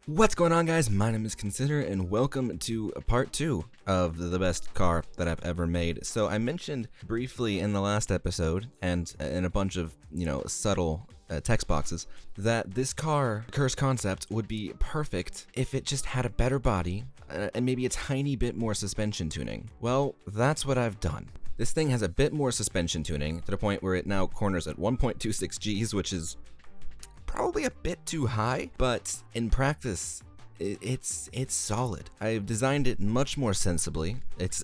What's going on, guys? My name is Consider, and welcome to part 2 of the best car that I've ever made. So I mentioned briefly in the last episode, and in a bunch of, subtle text boxes, that this car, Curse Concept, would be perfect if it just had a better body, and maybe a tiny bit more suspension tuning. Well, that's what I've done. This thing has a bit more suspension tuning, to the point where it now corners at 1.26 Gs, which is probably a bit too high, but in practice, it's solid. I've designed it much more sensibly. It's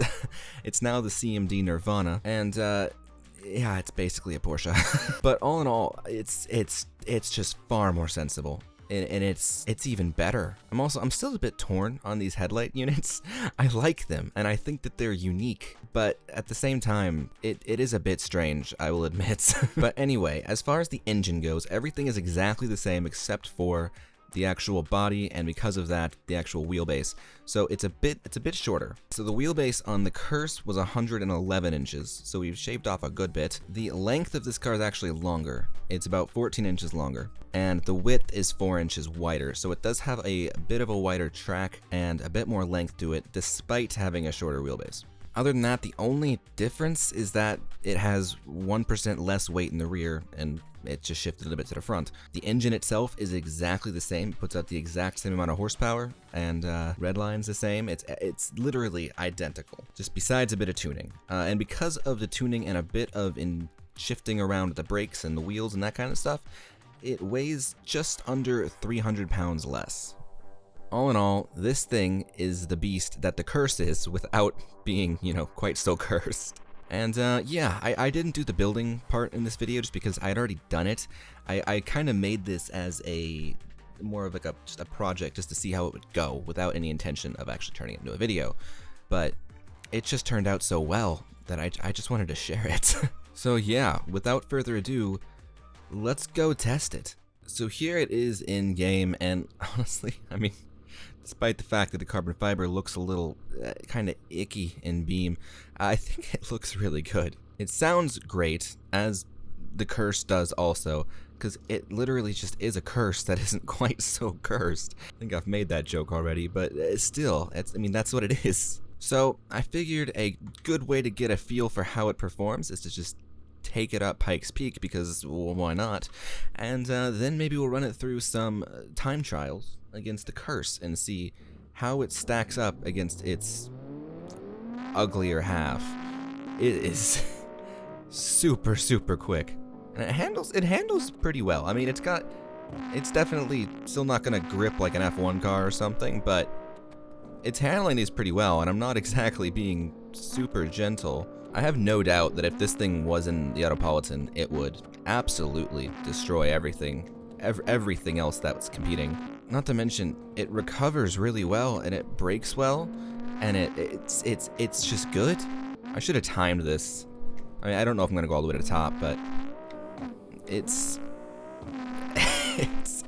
it's now the CMD Nirvana, and yeah, it's basically a Porsche. But all in all, it's just far more sensible. And it's even better. I'm still a bit torn on these headlight units. I like them, and I think that they're unique, but at the same time, it is a bit strange, I will admit. But anyway, as far as the engine goes, everything is exactly the same except for the actual body, and because of that, the actual wheelbase. So it's a bit shorter. So the wheelbase on the Curse was 111 inches, so we've shaved off a good bit. The length of this car is actually longer. It's about 14 inches longer, and the width is 4 inches wider, so it does have a bit of a wider track and a bit more length to it, despite having a shorter wheelbase. Other than that, the only difference is that it has 1% less weight in the rear, and it just shifted a bit to the front. The engine itself is exactly the same, puts out the exact same amount of horsepower, and redline's the same. It's literally identical, just besides a bit of tuning. And because of the tuning and a bit of shifting around the brakes and the wheels and that kind of stuff, it weighs just under 300 pounds less. All in all, this thing is the beast that the Curse is without being, quite so cursed. And yeah, I didn't do the building part in this video just because I'd already done it. I kind of made this as more of like just a project just to see how it would go without any intention of actually turning it into a video. But it just turned out so well that I just wanted to share it. So yeah, without further ado, let's go test it. So here it is in game, and honestly, despite the fact that the carbon fiber looks a little kind of icky in Beam, I think it looks really good. It sounds great, as the Curse does also, because it literally just is a Curse that isn't quite so cursed. I think I've made that joke already, but still, that's what it is. So I figured a good way to get a feel for how it performs is to just take it up Pikes Peak, because, well, why not? And then maybe we'll run it through some time trials against the Curse and see how it stacks up against its uglier half. It is super quick, and it handles pretty well. It's definitely still not gonna grip like an F1 car or something, but it's handling these pretty well, and I'm not exactly being super gentle. I have no doubt that if this thing was in the Autopolitan, it would absolutely destroy everything else that was competing. Not to mention, it recovers really well, and it brakes well, and it's just good. I should have timed this. I don't know if I'm gonna go all the way to the top, but it's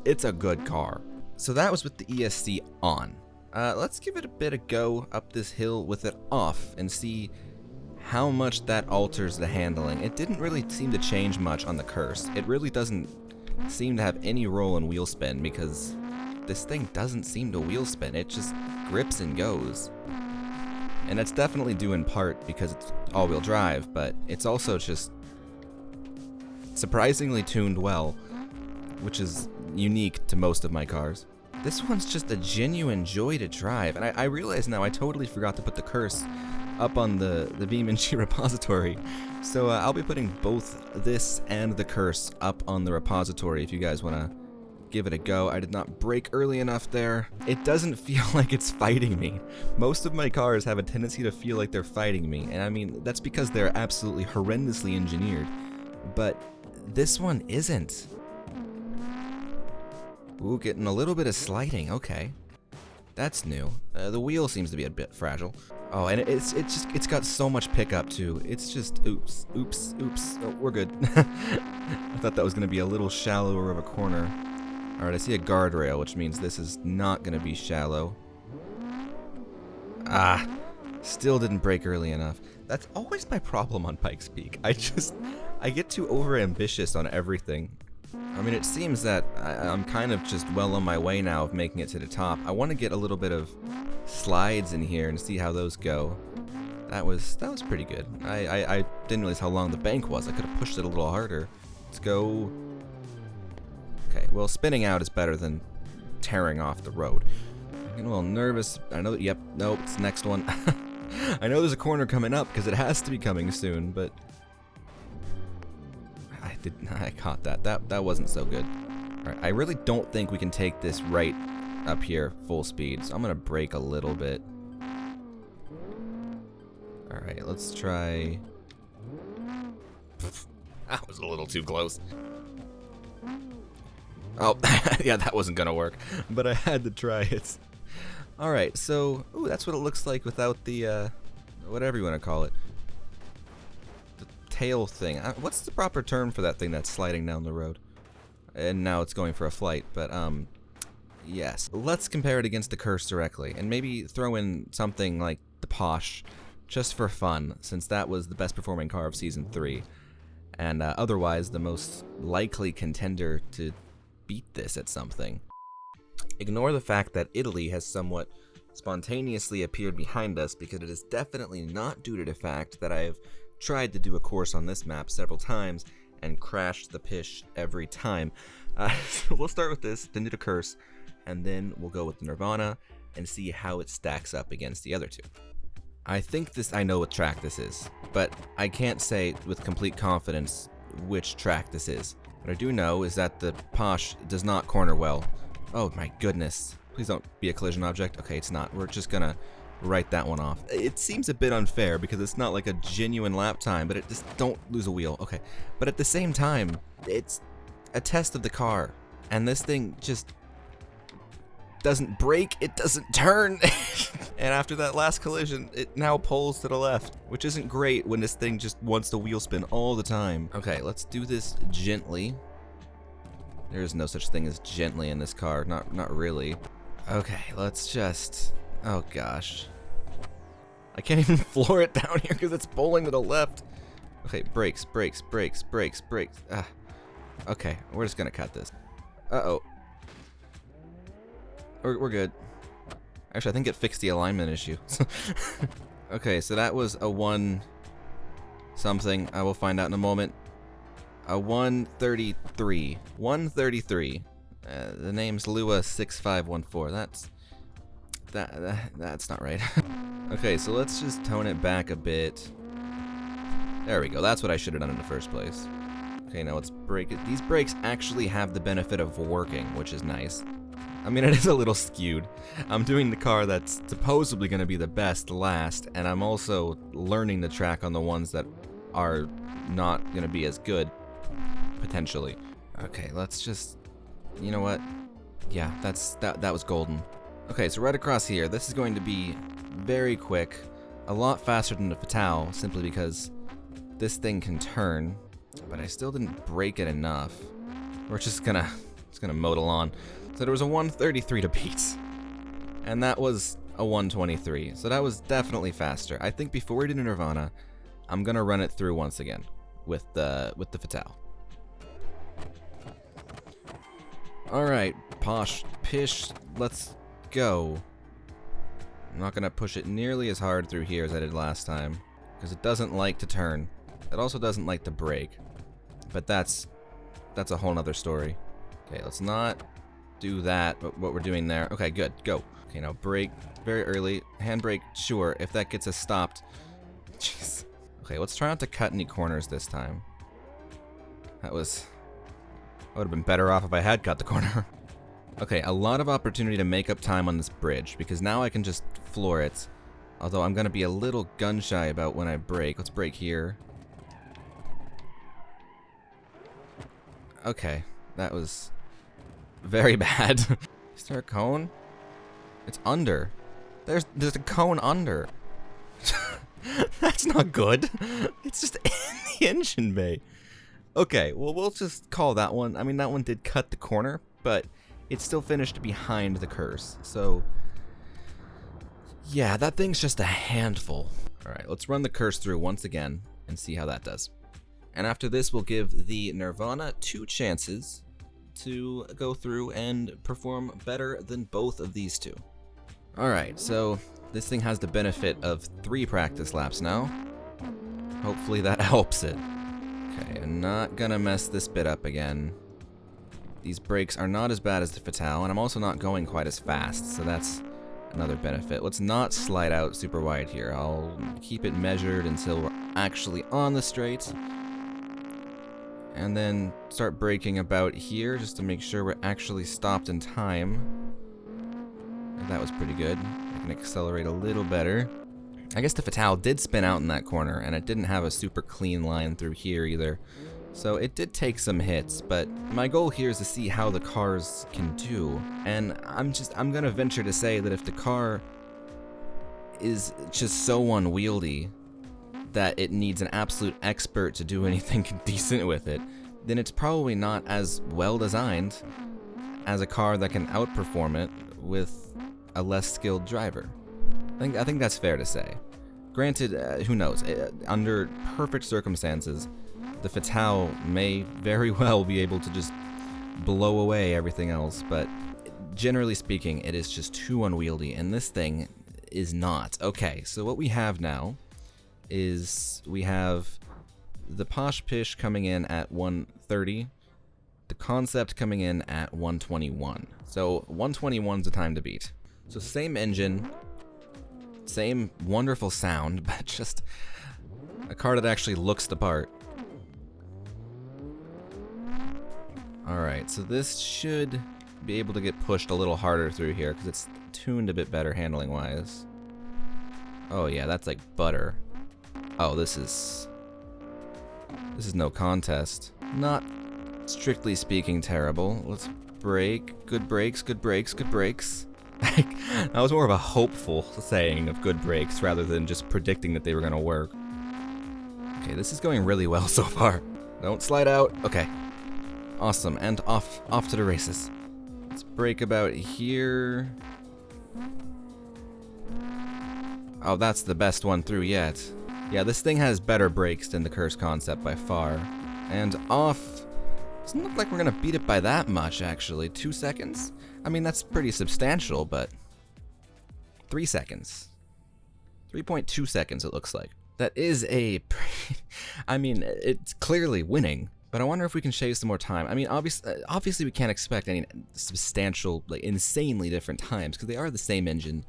it's a good car. So that was with the ESC on. Let's give it a bit of go up this hill with it off and see how much that alters the handling. It didn't really seem to change much on the Curse. It really doesn't seem to have any role in wheel spin, because this thing doesn't seem to wheel spin. It just grips and goes. And that's definitely due in part because it's all-wheel drive, but it's also just surprisingly tuned well, which is unique to most of my cars. This one's just a genuine joy to drive, and I realize now I totally forgot to put the Curse up on the BeamNG repository. So I'll be putting both this and the Curse up on the repository if you guys want to give it a go. I did not brake early enough there. It doesn't feel like it's fighting me. Most of my cars have a tendency to feel like they're fighting me, and that's because they're absolutely horrendously engineered. But this one isn't. Ooh, getting a little bit of sliding. Okay, that's new. The wheel seems to be a bit fragile. Oh, and it's got so much pickup too. It's just oops. Oh, we're good. I thought that was gonna be a little shallower of a corner. All right, I see a guardrail, which means this is not gonna be shallow. Still didn't brake early enough. That's always my problem on Pikes Peak. I get too overambitious on everything. I mean, it seems that I'm kind of just well on my way now of making it to the top. I want to get a little bit of slides in here and see how those go. That was pretty good. I didn't realize how long the bank was. I could have pushed it a little harder. Let's go. Okay, well, spinning out is better than tearing off the road. I'm getting a little nervous. I know that, yep, nope, it's the next one. I know there's a corner coming up because it has to be coming soon, but I caught that. That wasn't so good. All right, I really don't think we can take this right up here full speed, so I'm gonna brake a little bit. All right, let's try. That was a little too close. Oh, yeah, that wasn't gonna work, but I had to try it. All right, so ooh, that's what it looks like without the whatever you want to call it. Tail thing. What's the proper term for that thing that's sliding down the road? And now it's going for a flight, but yes. Let's compare it against the Curse directly, and maybe throw in something like the Porsche, just for fun, since that was the best performing car of Season 3, and otherwise the most likely contender to beat this at something. Ignore the fact that Italy has somewhat spontaneously appeared behind us, because it is definitely not due to the fact that I have tried to do a course on this map several times and crashed the pish every time. So we'll start with this, then do the Curse, and then we'll go with the Nirvana and see how it stacks up against the other two. I think I know what track this is, but I can't say with complete confidence which track this is. What I do know is that the Porsche does not corner well. Oh my goodness. Please don't be a collision object. Okay, it's not. We're just gonna write that one off. It seems a bit unfair because it's not like a genuine lap time, but it just don't lose a wheel. Okay, but at the same time, it's a test of the car, and this thing just doesn't brake, it doesn't turn. And after that last collision, it now pulls to the left, which isn't great when this thing just wants to wheel spin all the time. Okay, let's do this gently. There is no such thing as gently in this car, not really. Okay, let's just, oh gosh. I can't even floor it down here because it's pulling to the left. Okay, brakes. Ah. Okay, we're just gonna cut this. Uh-oh. We're good. Actually, I think it fixed the alignment issue. Okay, so that was a 1 something. I will find out in a moment. A 133. 133. The name's Lua6514. That's not right. Okay, so let's just tone it back a bit. There we go. That's what I should have done in the first place. Okay, now let's brake it. These brakes actually have the benefit of working, which is nice. I mean, it is a little skewed. I'm doing the car that's supposedly going to be the best last, and I'm also learning the track on the ones that are not going to be as good, potentially. Okay, let's just, you know what? Yeah, that was golden. Okay, so right across here, this is going to be very quick, a lot faster than the Fatale, simply because this thing can turn, but I still didn't brake it enough. We're just gonna modal on. So there was a 133 to beat, and that was a 123, so that was definitely faster. I think before we do Nirvana, I'm gonna run it through once again with the Fatale. All right, Posh, Pish, let's go. I'm not gonna push it nearly as hard through here as I did last time, because it doesn't like to turn. It also doesn't like to brake, but that's a whole nother story. Okay, let's not do that, but what we're doing there. Okay, good, go. Okay, now brake very early. Handbrake, sure, if that gets us stopped. Jeez. Okay, let's try not to cut any corners this time. I would have been better off if I had cut the corner. Okay, a lot of opportunity to make up time on this bridge, because now I can just floor it. Although I'm gonna be a little gun shy about when I brake. Let's brake here. Okay, that was very bad. Is there a cone? It's under. There's a cone under. That's not good. It's just in the engine bay. Okay, well, we'll just call that one. I mean, that one did cut the corner, but it still finished behind the Curse. So, yeah, that thing's just a handful. All right, let's run the Curse through once again and see how that does. And after this, we'll give the Nirvana 2 chances to go through and perform better than both of these two. Alright, so this thing has the benefit of 3 practice laps now. Hopefully that helps it. Okay, I'm not gonna mess this bit up again. These brakes are not as bad as the Fatale, and I'm also not going quite as fast, so that's another benefit. Let's not slide out super wide here. I'll keep it measured until we're actually on the straight. And then start braking about here just to make sure we're actually stopped in time. That was pretty good. I can accelerate a little better. I guess the Fatale did spin out in that corner, and it didn't have a super clean line through here either. So it did take some hits, but my goal here is to see how the cars can do. And I'm gonna venture to say that if the car is just so unwieldy that it needs an absolute expert to do anything decent with it, then it's probably not as well designed as a car that can outperform it with a less skilled driver. I think that's fair to say. Granted, who knows, under perfect circumstances, the Fatale may very well be able to just blow away everything else, but generally speaking, it is just too unwieldy, and this thing is not. Okay, so what we have now is we have the Porsche Pish coming in at 130, the Concept coming in at 121. So 121's the time to beat. So same engine, same wonderful sound, but just a car that actually looks the part. Alright, so this should be able to get pushed a little harder through here because it's tuned a bit better handling wise. Oh yeah, that's like butter. Oh, this is no contest. Not strictly speaking terrible. Let's brake. Good brakes, good brakes, good brakes. That was more of a hopeful saying of good brakes rather than just predicting that they were gonna work. Okay, this is going really well so far. Don't slide out. Okay. Awesome, and off to the races. Let's brake about here. Oh, that's the best one through yet. Yeah, this thing has better brakes than the Curse Concept by far. And off. Doesn't look like we're gonna beat it by that much, actually. 2 seconds? I mean, that's pretty substantial, but 3 seconds. 3.2 seconds, it looks like. That is a... I mean, it's clearly winning, but I wonder if we can shave some more time. I mean, obviously we can't expect any substantial, like, insanely different times, because they are the same engine,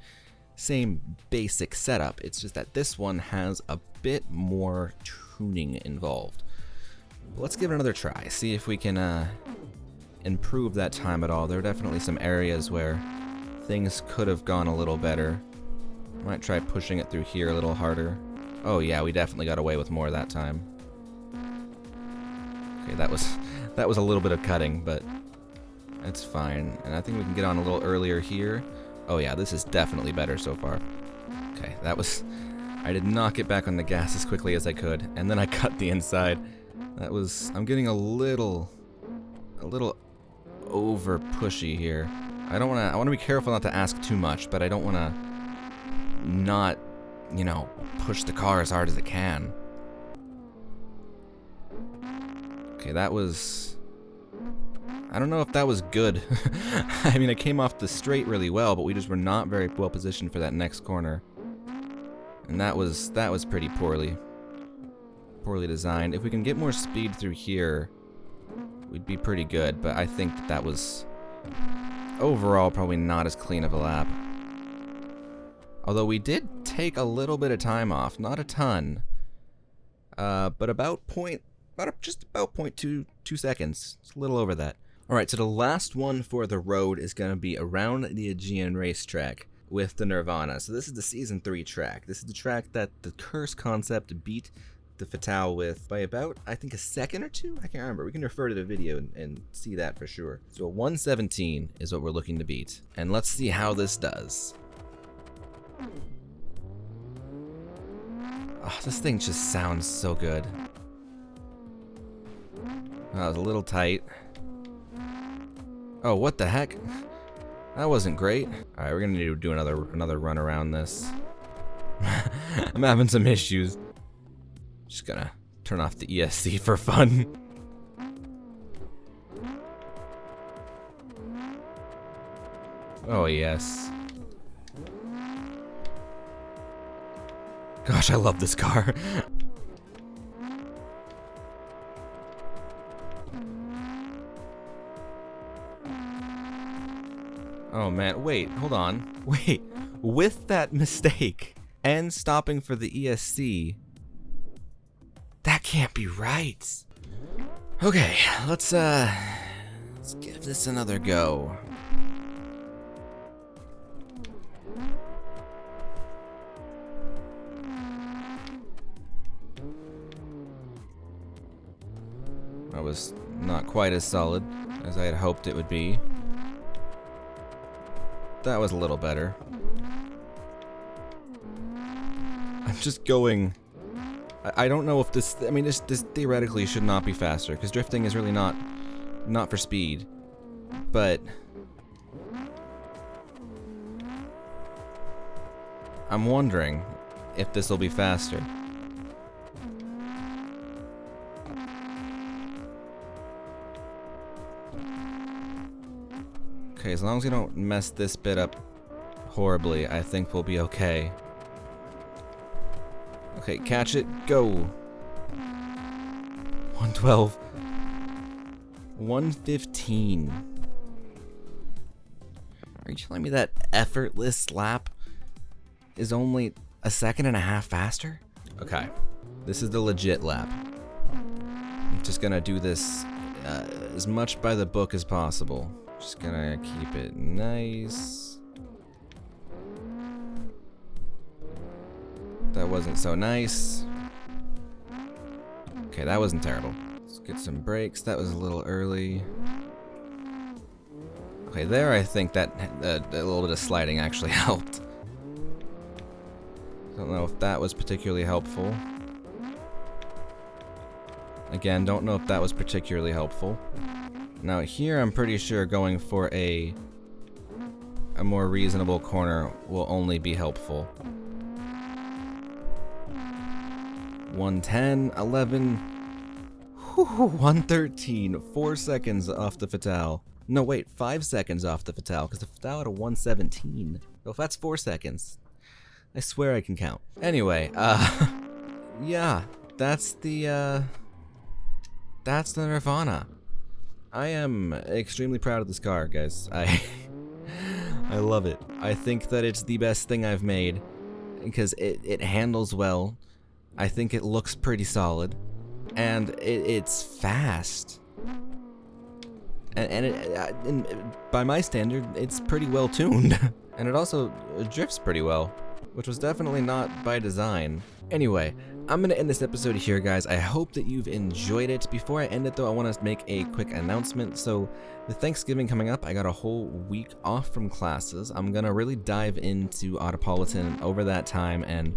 same basic setup. It's just that this one has a bit more tuning involved. But let's give it another try, see if we can improve that time at all. There are definitely some areas where things could have gone a little better. Might try pushing it through here a little harder. Oh yeah, we definitely got away with more that time. Okay, that was a little bit of cutting, but it's fine. And I think we can get on a little earlier here. Oh yeah, this is definitely better so far. Okay, I did not get back on the gas as quickly as I could, and then I cut the inside. I'm getting a little over pushy here. I want to be careful not to ask too much, but I don't want to not, you know, push the car as hard as it can. Okay, I don't know if that was good. I mean, it came off the straight really well, but we just were not very well positioned for that next corner. And that was pretty poorly designed. If we can get more speed through here, we'd be pretty good, but I think that was overall probably not as clean of a lap. Although we did take a little bit of time off, not a ton, but just about 0.2 seconds. It's a little over that. Alright, so the last one for the road is going to be around the Aegean racetrack with the Nirvana. So this is the Season 3 track. This is the track that the Curse Concept beat the Fatale with by about, I think, a second or two? I can't remember. We can refer to the video and see that for sure. So 117 is what we're looking to beat. And let's see how this does. Oh, this thing just sounds so good. That was a little tight. Oh, what the heck? That wasn't great. Alright, we're gonna need to do another run around this. I'm having some issues. Just gonna turn off the ESC for fun. Oh, yes. Gosh, I love this car. Oh man, wait, hold on. Wait, with that mistake and stopping for the ESC, that can't be right. Okay, let's give this another go. That was not quite as solid as I had hoped it would be. That was a little better. I'm just going... I don't know if this... I mean, this theoretically should not be faster, because drifting is really not for speed. But... I'm wondering if this will be faster. Okay, as long as we don't mess this bit up horribly, I think we'll be okay. Okay, catch it, go! 112. 115. Are you telling me that effortless lap is only a second and a half faster? Okay, this is the legit lap. I'm just gonna do this as much by the book as possible. Just gonna keep it nice. That wasn't so nice. Okay, that wasn't terrible. Let's get some brakes. That was a little early. Okay, there I think that a little bit of sliding actually helped. Don't know if that was particularly helpful. Again, don't know if that was particularly helpful. Now here I'm pretty sure going for a more reasonable corner will only be helpful. 110, 11, 113, 4 seconds off the fatale. No wait, 5 seconds off the fatale, because the fatale had a 117. So if that's 4 seconds, I swear I can count. Anyway, yeah, that's the Nirvana. I am extremely proud of this car, guys. I love it. I think that it's the best thing I've made because it handles well. I think it looks pretty solid, and it's fast. And by my standard, it's pretty well tuned, and it also drifts pretty well, which was definitely not by design. Anyway, I'm gonna end this episode here, guys. I hope that you've enjoyed it. Before I end it, though, I want to make a quick announcement. So, with Thanksgiving coming up, I got a whole week off from classes. I'm gonna really dive into Autopolitan over that time, and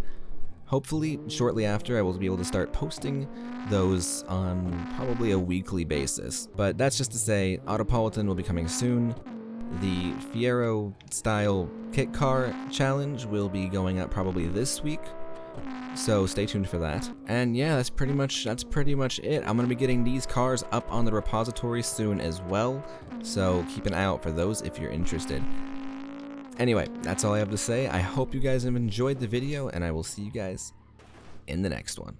hopefully, shortly after, I will be able to start posting those on probably a weekly basis. But that's just to say, Autopolitan will be coming soon. The Fiero style kit car challenge will be going up probably this week, so stay tuned for that. And yeah, that's pretty much it. I'm gonna be getting these cars up on the repository soon as well, so keep an eye out for those if you're interested. Anyway, that's all I have to say. I hope you guys have enjoyed the video, and I will see you guys in the next one.